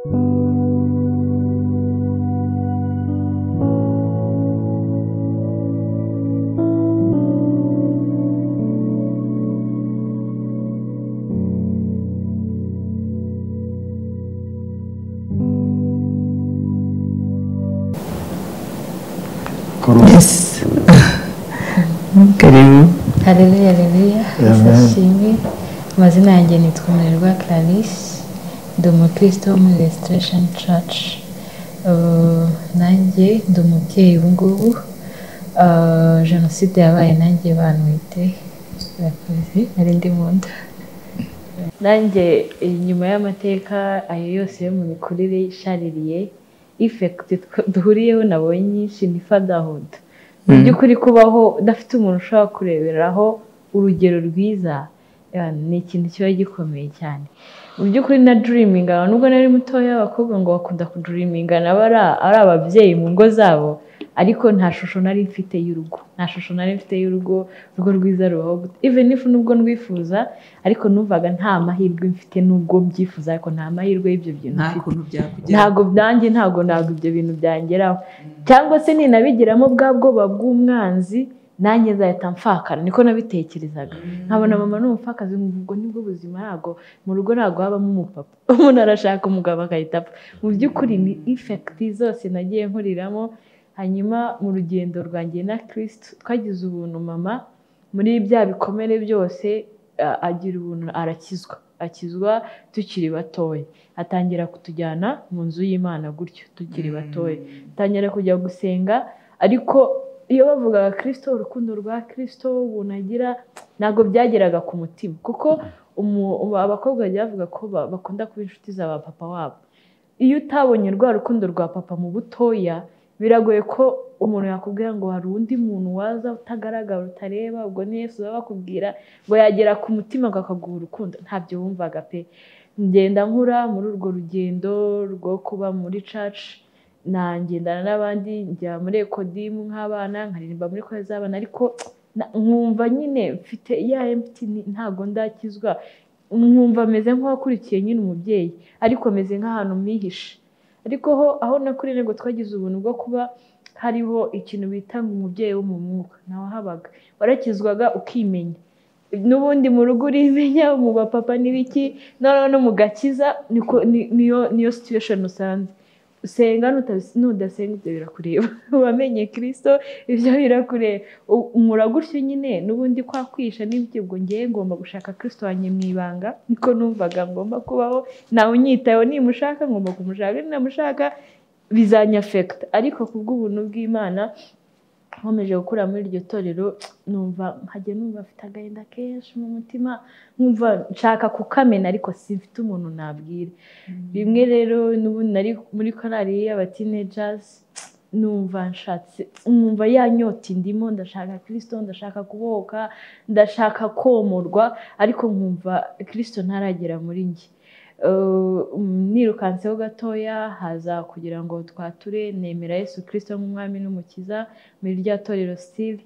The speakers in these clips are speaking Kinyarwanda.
Yes. Karibu. Haleluya, haleluya. Sashimi. Amazina yanjye nitwa Murirwa Clarisse. Ndi umukristo wo muri Restoration Church. Nanjye ndi umubyeyi ubu ngubu. Jenoside yabaye nanjye bantwite. Bakoze nari ndi mu nda. Nanjye nyuma y'amateka ayo yose yo mu mikurire ishaririye effect duhuriyeho nabonye nyinshi ni fatherhood. Mu by'ukuri kubaho udafite umuntu ushobora kureberaho urugero rwiza ni ikintu kiba gikomeye cyane. Mu by'ukuri na dreaming nubwo nari mutoya abakobwa ngo bakunda kudreaminga nabara ari ababyeyi mu ngo zabo, ariko nta shusho nari mfite y'urugo, nta shusho nari mfite y'urugo rwiza rubaho. Even if nubwo ndwifuza ariko numvaga nta mahirwe mfite, nubwo mbyifuza ariko nta mahirwe y'ibyo bintu mfite. Ntago byanjye ntago ibyo bintu byangeraho, cyangwa se ninabigiramo bwa bwoba bw'umwanzi nanjye nzahita mfakara. Niko nabitekerezaga, nkabona mama n'umupfakazi, ngo nibwo buzima, ntago mu rugo ntago habamo umupapa, umuntu arashaka umugabo akahita apfa. Mu by'ukuri ni effect zose nagiye nkuriramo. Hanyuma mu rugendo rwanjye na Kristo twagize ubuntu, mama muri bya bikomere byose agira ubuntu, akizwa tukiri batoya, atangira kutujyana mu nzu y'Imana gutyo tukiri batoya, atangira kujya gusenga. Ariko iyo bavugaga Kristo, urukundo rwa Kristo ubuntu agira ntabwo byageraga ku mutima, kuko abakobwa bavuga ko bakunda kuba inshuti za papa wabo. Iyo utabonye rwa rukundo rwa papa mu butoya, biragoye ko umuntu yakubwira ngo hari undi muntu waza utagaragara utareba, ubwo ni Yesu baba bakubwira ngo yagera ku mutima akaguha urukundo. Ntabyo wumvaga pe. Ngenda nkura muri urwo rugendo rwo kuba muri church, nangendana n'abandi, njya muri ekodimu nk'abana, nkaririmba muri kwaya z'abana, ariko nkumva nyine mfite ya empty, ntago ndakizwa. Nkumva meze nk'uwakurikiye nyine umubyeyi, ariko meze nk'ahantu mwihishe. Ariko aho nakuri nego twagize ubuntu bwo kuba hariho ikintu bita ngo umubyeyi wo mu mwuka nawe habaga, warakizwaga ukimenya. N'ubundi mu rugo urimenya, mu bapapa n'ibiki, no mu gakiza niyo situation usanze. Usenga nudasenga ibyo birakureba, wamenye Kristo ibyo birakureba. Umura gutyo nyine n'ubundi kwakwisha n'ibyo, ubwo ngiye ngomba gushaka Kristo wanjye mu ibanga, niko numvaga ngomba kubaho. Nawe unyitayeho, nimushaka ngomba kumushaka, ninamushaka bizanyafekta. Ariko kubw'ubuntu bw'Imana nkomeje gukura muri iryo torero, numva afite agahinda kenshi mu mutima, nkumva nshaka kukamena ariko simfite umuntu nabwira. Bimwe rero n'ubundi nari muri korali y'aba teenagers, numva yanyota indimo, ndashaka Kristo, ndashaka kubohoka, ndashaka komorwa, ariko nkumva Kristo ntaragera muri njye. Nirukanseho gatoya haza kugira ngo twature nemera Yesu Kristo nk'umwami n'umukiza muri rya torero still,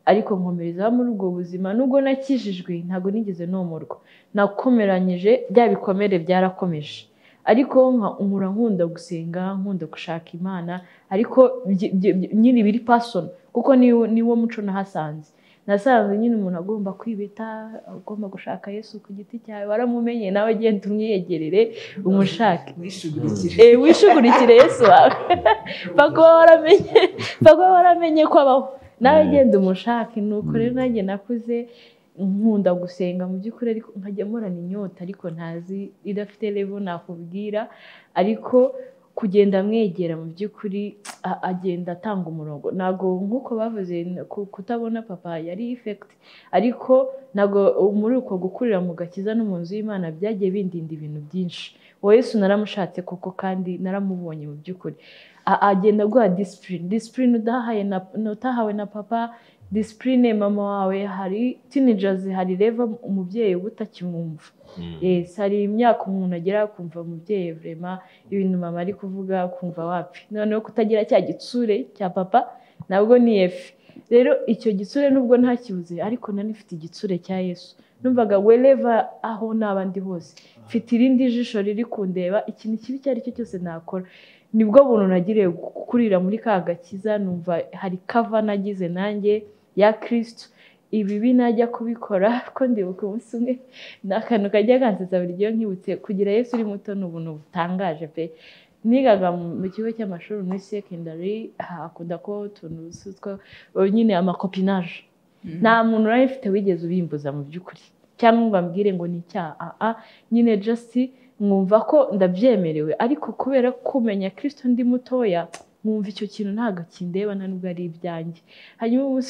ariko nkomereza muri ubwo buzima. Nubwo nakijijwe ntago nigeze nomorwa, nakomeranyije bya bikomere byarakomeje, ariko nkunda gusenga, nkunda gushaka Imana, ariko nyine biri person, kuko niwo muco nahasanze. Nasanze nyine umuntu agomba kwibeta, agomba gushaka Yesu ku giti cyawe, waramumenye nawe genda umwiyegerere umushake, wishugurikire Yesu wawe. Pako waramenye ko abaho, nawe genda umushake. Nuko rero nanjye nakuze nkunda gusenga mu by'ukuri, ariko nkajya murana inyota, ariko ntazi idafite level nakubwira. Ariko kugenda mwegera mu by'ukuri agenda atanga umurongo. Nago nkuko bavuze kutabona papa yari effect, ariko nago muri uko gukurira mu gakiza no mu nzu y'Imana byagiye bindinda ibintu byinshi. Yesu naramushatse koko kandi naramubonye mu by'ukuri. Agenda guha discipline utahawe na papa, discipline mama wawe. Hari teenagers, hari level umubyeyi utakimwumva. Yes, hari imyaka umuntu agera kumva umubyeyi vraiment ibintu mama ari kuvuga kumva wapi. Noneho kutagira cya gitsure cya papa nabwo ni efe. Rero icyo gitsure nubwo ntakibuze, ariko nari mfite igitsure cya Yesu. numvaga wherever aho n'abandi hose mfite irindi jisho riri kundeba ikintu kibi icyo ari cyo cyose nakora. Nibwo buntu nagiriye gukurira muri ka gakiza, numva hari cover nagize nanjye ya Kristo. Ibibi najya kubikora ko ndibuka umunsi umwe n'akantu kajya kansetsa buri gihe nkibutse kugira Yesu uri muto n'ubuntu butangaje pe. Nigaga mu kigo cy'amashuri muri secondary, hakunda ko tunuzuzwa nyine amakopinage. Nta muntu nari mfite wigeze ubimbuza mu by'ukuri cyangwa ngo ambwire ngo ni icyaha. Nyine just mwumva ko ndabyemerewe, ariko kubera kumenya Kristo ndi mutoya mwumva icyo kintu ntago kindeba na nubwo ari ibyanjye. Hanyuma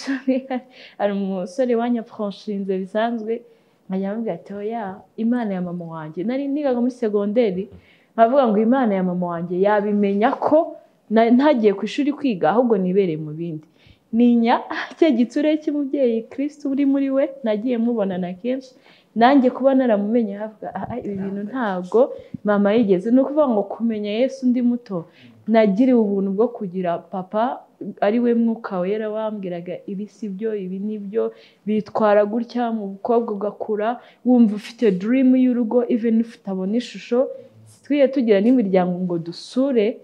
umusore wanyapfonshinze bisanzwe nkajya mubwira ati oya, Imana ya mama wanjye. Nari nigaga muri segonderi nkavuga ngo Imana ya mama wanjye yabimenya ko ntagiye ku ishuri kwiga ahubwo nibereye mu bindi. Ninya cye gitsure cy'umubyeyi Kristo uri muri we nagiye mubona na kenshi, nanjye kuba naramumenye havuga ibi bintu ntago mama yigeze. No kuvuga ngo kumenya Yesu ndi muto, nagiriwe ubuntu bwo kugira papa ari we Mwuka Wera wambwiraga ibi si byo, ibi nibyo, bitwara gutya mu bukobwa ugakura wumva ufite dream y'urugo, even ufite abona ishusho. Twiye tugira n'imiryango ngo dusure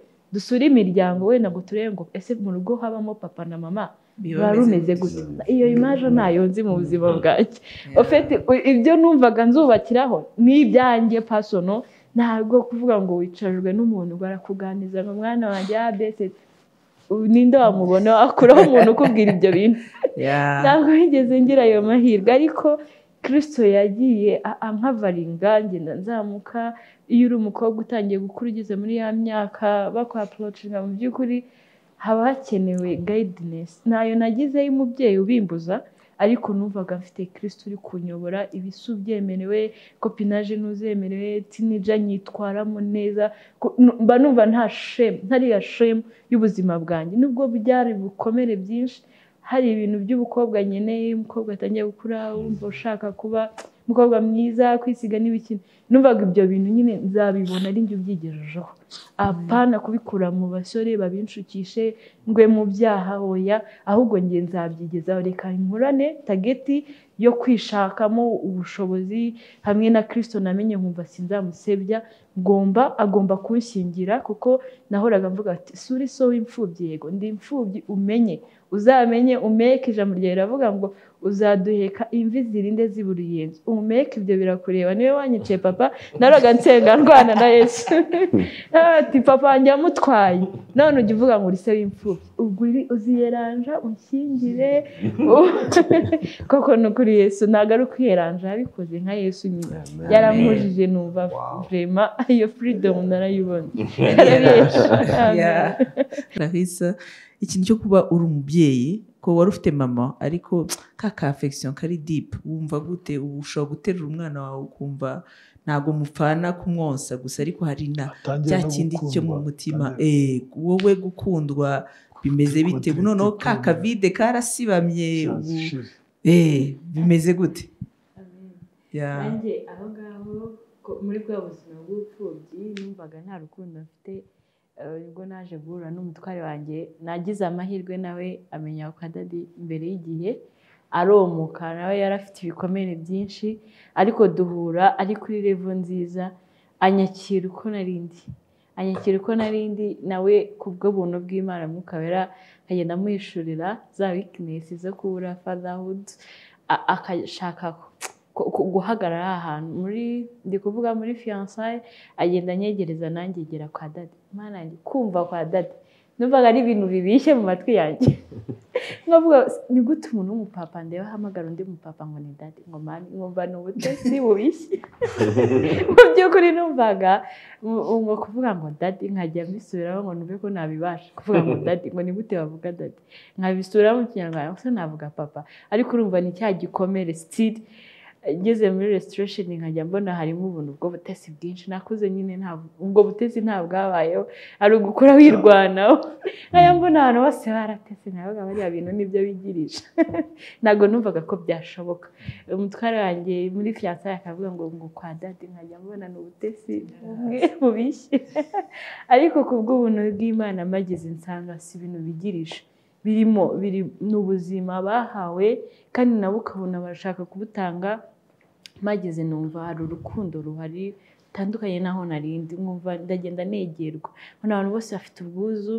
imiryango we nabwo turebe ngo ese mu rugo habamo papa na mama barumeze gute. Iyo image nayo nzi mu buzima bwanjye. Ofete ibyo numvaga nzubakiraho ni ibyanjye personal, ntabwo kuvuga ngo wicajwe n'umuntu barakuganiza ngo mwana wanjye abese ninde wamubona akuraho umuntu ukubwira ibyo bintu. Ntabwo yigeze ngira ayo mahirwe, ariko Kristo yagiye ankavaringa ngenda nzamuka. Iyo uri umukobwa utangiye gukura ugeze muri ya myaka bakwa approachinga, mu by'ukuri haba hakenewe guidance. Nayo nagize y'umubyeyi ubimbuza, ariko numvaga mfite Kristo uri kunyobora. Ibisu byemerewe, copinage nuzemerewe, teenager nyitwaramo neza, mba numva ntari shame y'ubuzima bwanjye. Nubwo byari bukomere byinshi, hari ibintu by'ubukobwa nyeneye, umukobwa atangiye gukura wumva ushaka kuba umukobwa mwiza, kwisiga n'ibiki. Numvaga ibyo bintu nyine nzabibona ari njye ubyigejejeho, apana kubikura mu basore babinshukishe ngwe mu byaha. Oya, ahubwo ngiye nzabyigezaho. Reka nkurane tageti yo kwishakamo ubushobozi hamwe na Kristo. Namenye nkumva sinzamusebya, agomba kunshingira, kuko nahoraga mvuga ati suri so w'imfubyi. Yego ndi imfubyi, umenye uzamenye umeke. Ijambo ryawe riravuga ngo uzaduheka imvi zirinde ziburiyenzi. Umeke ibyo birakureba. Niwe wanyiciye papa, naraga nsenga ndwana na Yesu ati papa njya mutwaye, none ujya uvuga ngo uri se w'imfubyi, ubwo uziyeranja unshyingire. Koko nukuri Yesu ntabwo ari ukwiyeranja, yabikoze nka Yesu nyine yarankujije. Numva vraiment iyo freedom narayibona. Rahisa, ikintu cyo kuba uri umubyeyi, ko wari ufite mama ariko ka affection kari deep, wumva gute ushobora guterura umwana wawe ukumva ntago mupfana kumwonsa gusa, ariko hari na cya kindi cyo mu mutima wowe gukundwa bimeze bite? Noneho ka kavide karasibamye bimeze gute? Nanjye aho ngaho muri bwa buzima bw'ubupfubyi numvaga nta rukundo mfite. Ubwo naje guhura n'umutware wanjye, nagize amahirwe nawe amenya kwa dadi mbere y'igihe, aromuka. Nawe yarafite ibikomere byinshi, ariko duhura ari kuri level nziza. Anyakira uko narindi, nawe kubwo buntu bw'Imana Mwuka Wera akagenda amuhishurira za weakness zo kubura fatherhood, akashaka guhagarara ahantu ndi kuvuga muri fiançailles. Agenda anyegereza nanjye gera kwa dadi. Mana yanjye kumva kwa dadi numvaga ari ibintu bibishye mu matwi yanjye. Nkavuga ni gute umuntu w'umupapa ndeba hamagara undi mupapa ngo ni dadi, ngo mani, nkumva ni ubutesi bubishye. Mu by'ukuri numvaga ngo kuvuga ngo dadi nkajya mbisubiraho ngo numve ko nabibasha kuvuga ngo dadi, ngo ni gute bavuga dadi, nkabisubiraho mu Kinyarwanda gusa navuga papa. Ariko urumva ni cya gikomere still. Ngeze muri restoration nkajya mbona harimo ubuntu bwo butesi bwinshi. Nakuze nyine ubwo butesi ntabwabayeho, ari ugukora wirwanaho. Nkajya mbona abantu bose baratese, nabaga bari ibintu nibyo bigirisha. Ntago numvaga ko byashoboka. Umutware wanjye muri fiançailles akavuga ngo kwa dadi, nkajya mbona n'ubutesi bubishye. Ariko kubw'ubuntu bw'Imana magize nsanga si ibintu bigirisha, biri n'ubuzima bahawe, kandi nabo ukabona barashaka kubutanga mageze numva hari urukundo ruhari tandukanye naho narindi, nkumva ndagenda negerwa, mbona abantu bose bafite ubwuzu,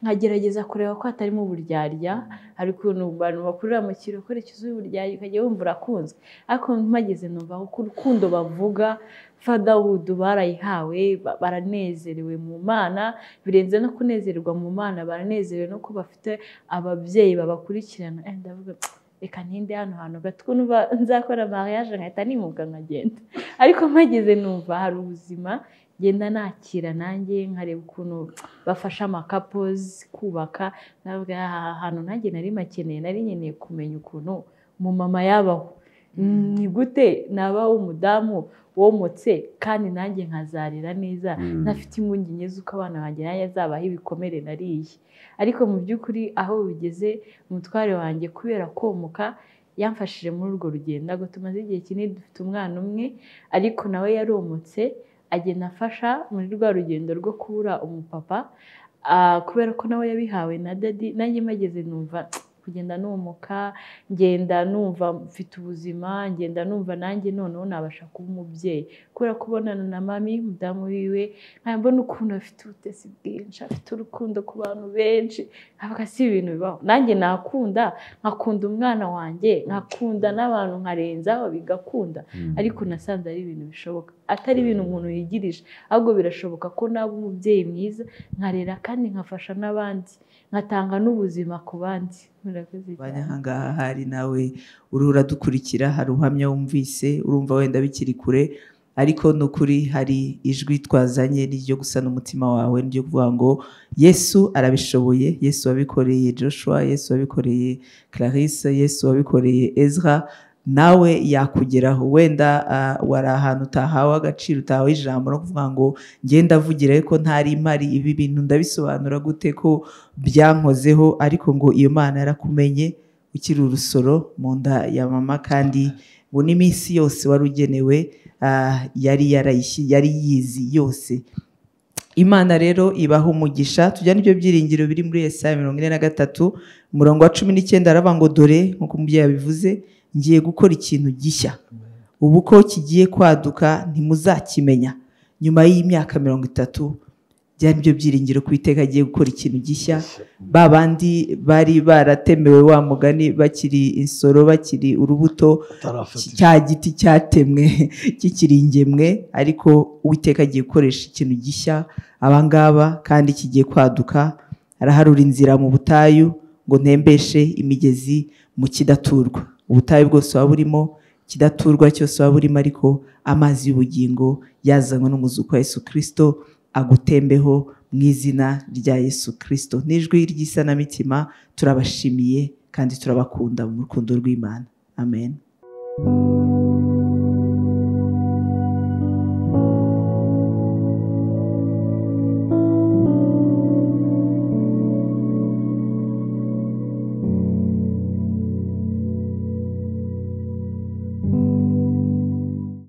nkagerageza kureba ko hatarimo uburyarya, hari ukuntu abantu bakurira mu kirokore cyuzuye uburyarya ukajya wumva urakunzwe, ariko mageze numva ko urukundo bavuga Fatherhood barayihawe, baranezerewe mu Mana, birenze no kunezererwa mu Mana, baranezerewe no ko bafite ababyeyi babakurikirana. Ndavuga reka ntinde hano hantu gato numva nzakora mariage nkahita nimuka nkagenda, ariko mageze numva hari ubuzima genda nakira nanjye nkareba ukuntu bafasha couples kubaka. Ndavuga aha hantu nanjye nari makeneye, nari nkeneye kumenya ukuntu mu mama yabaho, ni gute naba umudamu womotse kandi nanjye nkazarira neza ntafite impungenge z'uko abana banjye nanjye azabaho ibikomere nariye. Ariko mu by'ukuri aho bigeze umutware wanjye kubera komuka yamfashije muri urwo rugendo, ngo tumaze igihe kinini dufite umwana umwe, ariko nawe yaromotse agenda afasha muri rwa rugendo rwo kubura umupapa, kubera ko nawe yabihawe na daddy. Nanjye mageze numva kugenda nomoka, ngenda numva mfite ubuzima, ngenda numva nanjye noneho nabasha kuba umubyeyi, kubera kubonana na mami mudamu wiwe nkabona ukuntu afite ubutesi bwinshi, afite urukundo ku bantu benshi, avuga si ibintu bibaho, nanjye nakunda nkakunda umwana wanjye, nkakunda n'abantu nkarenzaho bigakunda. Ariko nasanze ari ibintu bishoboka, atari ibintu umuntu yigirije, ahubwo birashoboka ko naba umubyeyi mwiza nkarera kandi nkafasha n'abandi, nkatanga n'ubuzima ku bandi. Abanyahangaha hari nawe urura dukurikira, hari uhamya wumvise, urumva wenda bikiri kure, ariko nukuri hari ijwi twazanye n'iryo gusana umutima wawe, n'iryo kuvuga ngo Yesu arabishoboye. Yesu wabikoreye Joshua, Yesu wabikoreye Clarisse, Yesu wabikoreye Ezra, nawe yakugeraho. Wenda wari ahantu utahawe agaciro, utahawe ijambo no kuvuga ngo ngenda avugira ko ntari impari, ibi bintu ndabisobanura gute ko byankozeho, ariko ngo iyo Mana yarakumenye ukiri urusoro mu nda ya mama, kandi ngo n'iminsi yose wari ugenewe yari yizi yose. Imana rero ibaho umugisha. Tujya n'ibyo byiringiro biri muri Yesaya 43 umurongo wa 19, aravuga ngo dore nkuko umubyeyi yabivuze, ngiye gukora ikintu gishya, ubu ko kigiye kwaduka ntimuzakimenya. Nyuma y'imyaka 30 byari byo byiringiro ku Iteka agiye gukora ikintu gishya. Babandi bari baratemewe wa mugani, bakiri insoro, bakiri urubuto, cya giti cyatemwe kikiri ingemwe, ariko Uwiteka agiye gukoresha ikintu gishya abangaba, kandi kigiye kwaduka. Araharura inzira mu butayu ngo ntembeshe imigezi mu kidaturwa. Ubutayu bwose waba burimo, kidaturwa cyose waba burimo, ariko amazi y'ubugingo yazanywe n'umuzuko wa Yesu Kristo agutembeho mu izina rya Yesu Kristo. N'ijwi ry'isanamitima turabashimiye kandi turabakunda mu rukundo rw'Imana. Amen.